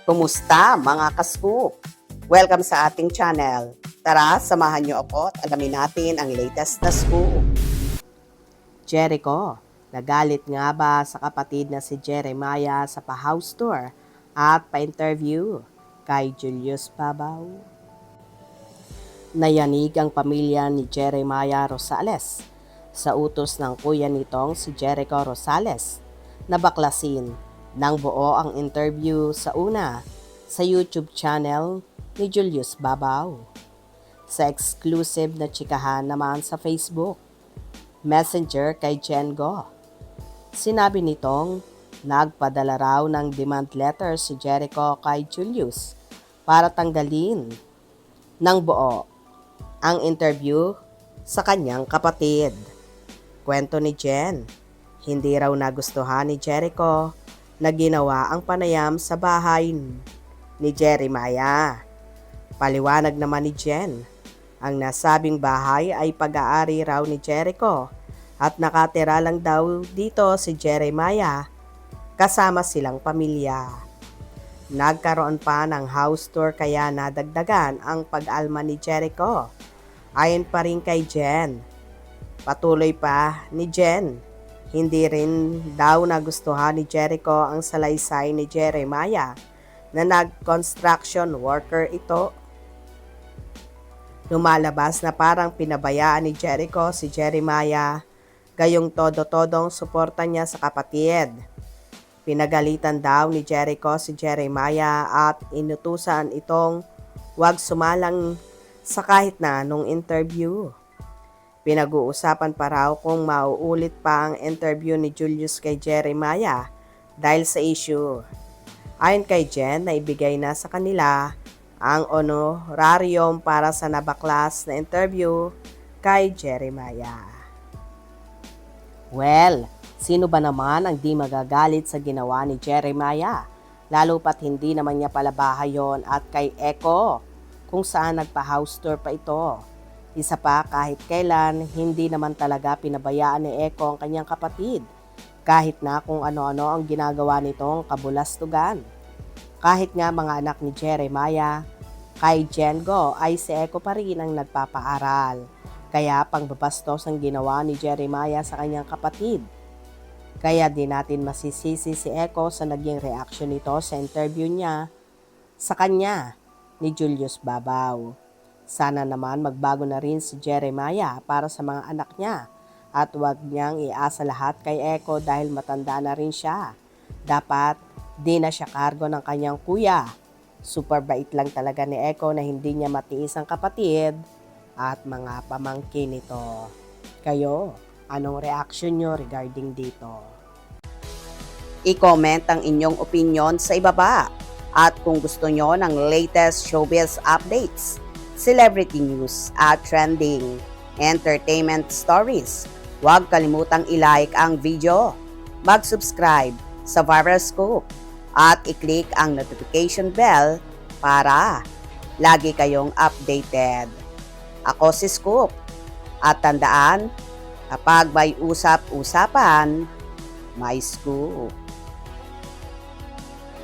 Kumusta mga ka-scoop? Welcome sa ating channel. Tara, samahan niyo ako at alamin natin ang latest na scoop. Jericho, nagalit nga ba sa kapatid na si Jeremiah sa pa-house tour at pa-interview kay Julius Babaw? Nayanig ang pamilya ni Jeremiah Rosales sa utos ng kuya nitong si Jericho Rosales na baklasin ng buo ang interview sa una sa YouTube channel ni Julius Babaw. Sa exclusive na chikahan naman sa Facebook Messenger kay Jen Go, sinabi nitong nagpadala raw ng demand letter si Jericho kay Julius para tanggalin ng buo ang interview sa kanyang kapatid. Kwento ni Jen, hindi raw nagustuhan ni Jericho na ginawa ang panayam sa bahay ni Jeremiah. Paliwanag naman ni Jen, ang nasabing bahay ay pag-aari raw ni Jericho at nakatira lang daw dito si Jeremiah kasama silang pamilya. Nagkaroon pa ng house tour kaya nadagdagan ang pag-alma ni Jericho. Ayon pa rin kay Jen, patuloy pa ni Jen, hindi rin daw nagustuhan ni Jericho ang salaysay ni Jeremiah na nag-construction worker ito. Lumalabas na parang pinabayaan ni Jericho si Jeremiah, gayong todo-todong suporta niya sa kapatid. Pinagalitan daw ni Jericho si Jeremiah at inutusan itong huwag sumalang sa kahit na anong interview. Pinag-uusapan pa raw kung mauulit pa ang interview ni Julius kay Jeremiah dahil sa issue. Ayon kay Jen, na ibigay na sa kanila ang honorarium para sa nabaklas na interview kay Jeremiah. Well, sino ba naman ang di magagalit sa ginawa ni Jeremiah? Lalo pat hindi naman niya pala bahay yon at kay Echo kung saan nagpa-house tour pa ito. Isa pa, kahit kailan, hindi naman talaga pinabayaan ni Echo ang kanyang kapatid. Kahit na kung ano-ano ang ginagawa nitong kabulastugan. Kahit nga mga anak ni Jeremiah, kay Jen Go ay si Echo pa rin ang nagpapaaral. Kaya pangbabastos ang ginawa ni Jeremiah sa kanyang kapatid. Kaya di natin masisisi si Echo sa naging reaksyon nito sa interview niya sa kanya ni Julius Babaw. Sana naman magbago na rin si Jeremiah para sa mga anak niya at huwag niyang iasa lahat kay Echo dahil matanda na rin siya. Dapat di na siya kargo ng kanyang kuya. Super bait lang talaga ni Echo na hindi niya matiis ang kapatid at mga pamangkin nito. Kayo, anong reaction nyo regarding dito? I-comment ang inyong opinion sa ibaba. At kung gusto nyo ng latest showbiz updates, celebrity news at trending entertainment stories, huwag kalimutang i-like ang video, mag-subscribe sa Viral Scoop at i-click ang notification bell para lagi kayong updated. Ako si Scoop at tandaan, kapag may usap-usapan, may scoop.